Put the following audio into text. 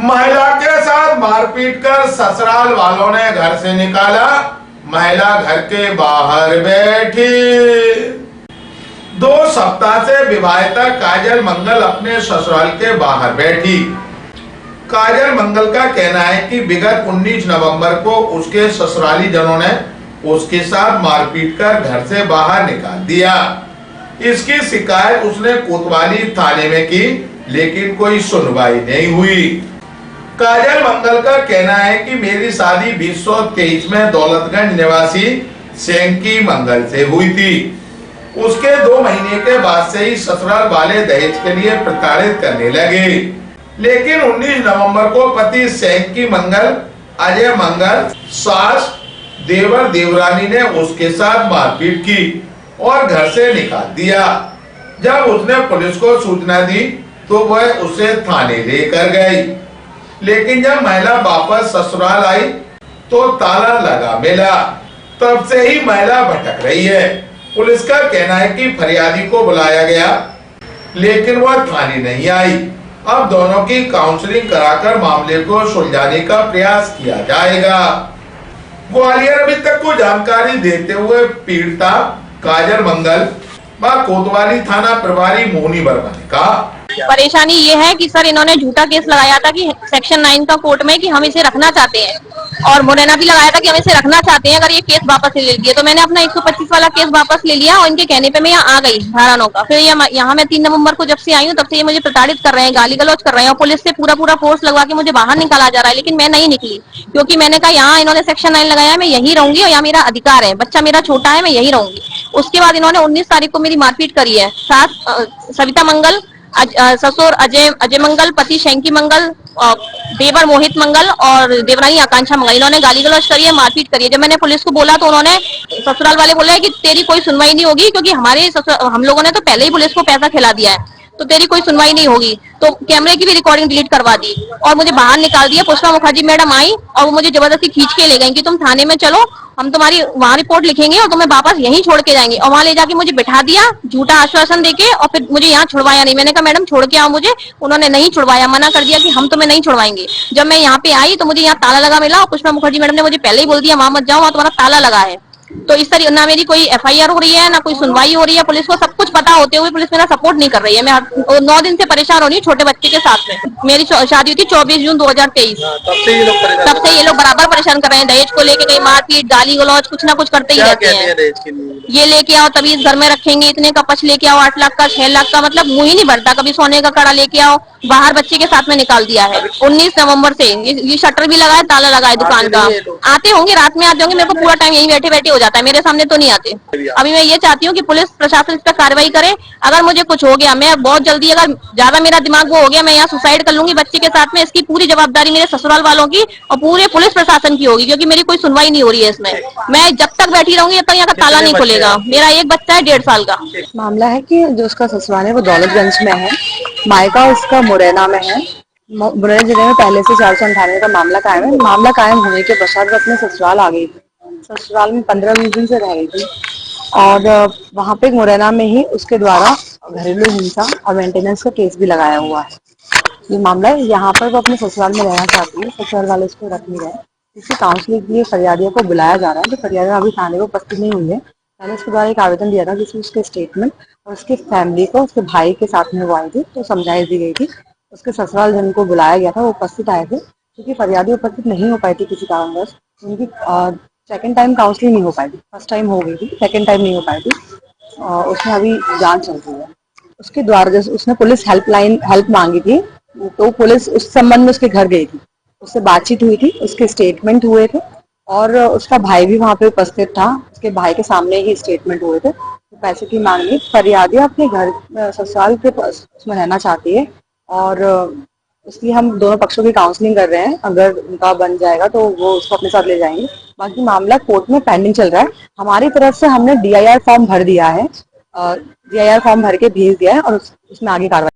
महिला के साथ मारपीट कर ससुराल वालों ने घर से निकाला, महिला घर के बाहर बैठी। 2 सप्ताह से विवाहिता काजल मंगल अपने ससुराल के बाहर बैठी। काजल मंगल का कहना है कि विगत 19 नवंबर को उसके ससुराली जनों ने उसके साथ मारपीट कर घर से बाहर निकाल दिया। इसकी शिकायत उसने कोतवाली थाने में की, लेकिन कोई सुनवाई नहीं हुई। काजल मंगल का कहना है कि मेरी शादी 2023 में दौलतगंज निवासी सेंकी मंगल से हुई थी। उसके 2 महीने के बाद से ही ससुराल वाले दहेज के लिए प्रताड़ित करने लगे, लेकिन 19 नवंबर को पति सेंकी मंगल, अजय मंगल, सास देवर देवरानी ने उसके साथ मारपीट की और घर से निकाल दिया। जब उसने पुलिस को सूचना दी तो वह उसे थाने लेकर गई, लेकिन जब महिला वापस ससुराल आई तो ताला लगा मिला। तब से ही महिला भटक रही है। पुलिस का कहना है कि फरियादी को बुलाया गया, लेकिन वह थाने नहीं आई। अब दोनों की काउंसलिंग कराकर मामले को सुलझाने का प्रयास किया जाएगा। ग्वालियर अभी तक को जानकारी देते हुए पीड़िता काजल मंगल व कोतवाली थाना प्रभारी मोहनी वर्मा ने कहा, परेशानी ये है कि सर इन्होंने झूठा केस लगाया था कि सेक्शन 9 का कोर्ट में कि हम इसे रखना चाहते हैं, और मुरैना भी लगाया था कि हम इसे रखना चाहते हैं अगर ये केस वापस ले लीजिए। तो मैंने अपना 125 वाला केस वापस ले लिया और इनके कहने पे मैं यहाँ आ गई धारा 9 का। फिर यहाँ मैं 3 नवंबर को जब से आई हूँ तब से ये मुझे प्रताड़ित कर रहे हैं, गाली गलौज कर रहे हैं और पुलिस से पूरा फोर्स लगवा के मुझे बाहर निकाला जा रहा है, लेकिन मैं नहीं निकली क्योंकि मैंने कहा यहाँ इन्होंने सेक्शन 9 लगाया, मैं यही रहूंगी और यहाँ मेरा अधिकार है, बच्चा मेरा छोटा है, मैं यही रहूंगी। उसके बाद इन्होंने 19 तारीख को मेरी मारपीट करी है। सास सविता मंगल, ससुर अजय मंगल, पति शंकी मंगल, देवर मोहित मंगल और देवरानी आकांक्षा मंगल, इन्होंने गाली गलौज करी है, मारपीट करी है। जब मैंने पुलिस को बोला तो उन्होंने ससुराल वाले बोले कि तेरी कोई सुनवाई नहीं होगी क्योंकि हम लोगों ने तो पहले ही पुलिस को पैसा खिला दिया है, तो तेरी कोई सुनवाई नहीं होगी। तो कैमरे की भी रिकॉर्डिंग डिलीट करवा दी और मुझे बाहर निकाल दिया। पुष्पा मुखर्जी मैडम आई और वो मुझे जबरदस्ती खींच के ले गई कि तुम थाने में चलो, हम तुम्हारी वहां रिपोर्ट लिखेंगे और तुम्हें वापस यहीं छोड़ के जाएंगे। और वहां ले जाके मुझे बिठा दिया झूठा आश्वासन देके, और फिर मुझे यहाँ छुड़वाया नहीं। मैंने कहा मैडम छोड़ के आओ मुझे, उन्होंने नहीं छुड़वाया, मना कर दिया कि हम तुम्हें नहीं छुड़वाएंगे। जब मैं यहाँ पे आई तो मुझे यहाँ ताला लगा मिला और पुष्पा मुखर्जी मैडम ने मुझे पहले ही बोल दिया वहां मत जाओ, वहां तुम्हारा ताला लगा है। तो इस तरह ना मेरी कोई FIR हो रही है ना कोई सुनवाई हो रही है। पुलिस को सब कुछ पता होते हुए पुलिस मेरा सपोर्ट नहीं कर रही है। मैं 9 दिन से परेशान हो रही हूँ छोटे बच्चे के साथ में। मेरी शादी हुई थी 24 जून 2023। तब से ये लोग बराबर परेशान कर रहे हैं। दहेज को लेके कहीं मारपीट, गाली गलौज, कुछ ना कुछ करते ही रहते हैं। ये लेके आओ तभी इस घर में रखेंगे, इतने का पच लेके आओ, 8 लाख का 6 लाख का, मतलब मुंह ही नहीं भरता। कभी सोने का कड़ा लेके आओ, बाहर बच्चे के साथ में निकाल दिया है। 19 नवंबर से ये शटर भी लगा है, ताला लगा है दुकान का। आते होंगे, रात में आते होंगे, मेरे को पूरा टाइम यहीं बैठे बैठे हो जाता है, मेरे सामने तो नहीं आते। अभी मैं ये चाहती हूँ कि पुलिस प्रशासन इस पर कार्रवाई करे। अगर मुझे कुछ हो गया, मैं बहुत जल्दी, अगर ज्यादा मेरा दिमाग वो हो गया, मैं यहाँ सुसाइड कर लूंगी बच्चे के साथ में। इसकी पूरी जवाबदारी मेरे ससुराल वालों की और पूरे पुलिस प्रशासन की होगी, क्योंकि मेरी कोई सुनवाई नहीं हो रही है इसमें। मैं जब तक बैठी रहूंगी जब तक यहाँ का ताला नहीं खुलेगा। मेरा एक बच्चा है 1.5 साल का। मामला है कि जो उसका ससुराल है वो दौलतगंज में है, मायका उसका मुरैना में है। मुरैना जिले में पहले से 498 का मामला कायम है। मामला कायम होने के पश्चात वो अपने ससुराल आ गई थी। ससुराल में 15-20 दिन से रह गई थी और वहां पे मुरैना में ही उसके द्वारा घरेलू हिंसा और मेंटेनेंस का केस भी लगाया हुआ है। ये मामला है। यहाँ पर वो अपने ससुराल में रहना चाहती है, ससुराल वाले उसको रख नहीं रहे। इसकी काउंसलिंग के लिए फरियादियों को बुलाया जा रहा है। तो फरियादियां अभी थाने को उपस्थित नहीं हुई है। मैंने उसके द्वारा एक आवेदन दिया था जिसमें उसके स्टेटमेंट और उसके फैमिली को, उसके भाई के साथ में वो आई थी तो समझाई दी गई थी। उसके ससुराल जन को बुलाया गया था, वो उपस्थित आए थे। क्योंकि फरियादी उपस्थित नहीं हो पाई थी किसी कारणवश, उनकी सेकंड टाइम काउंसलिंग नहीं हो पाई थी। फर्स्ट टाइम हो गई थी, सेकंड टाइम नहीं हो पाई थी। उसमें अभी जांच चल रही है। उसके द्वारा जैसे उसने पुलिस हेल्प मांगी थी, तो पुलिस उस संबंध में उसके घर गई थी, उससे बातचीत हुई थी, उसके स्टेटमेंट हुए थे और उसका भाई भी वहां पे उपस्थित था। उसके भाई के सामने ही स्टेटमेंट हुए थे। तो पैसे की मांग ली। फरियादी अपने घर ससुराल के उसमें रहना चाहती है और इसलिए हम दोनों पक्षों की काउंसलिंग कर रहे हैं। अगर उनका बन जाएगा तो वो उसको अपने साथ ले जाएंगे। बाकी मामला कोर्ट में पेंडिंग चल रहा है। हमारी तरफ से हमने DIR फॉर्म भर दिया है, DIR फॉर्म भर के भेज दिया है और उसमें आगे कार्रवाई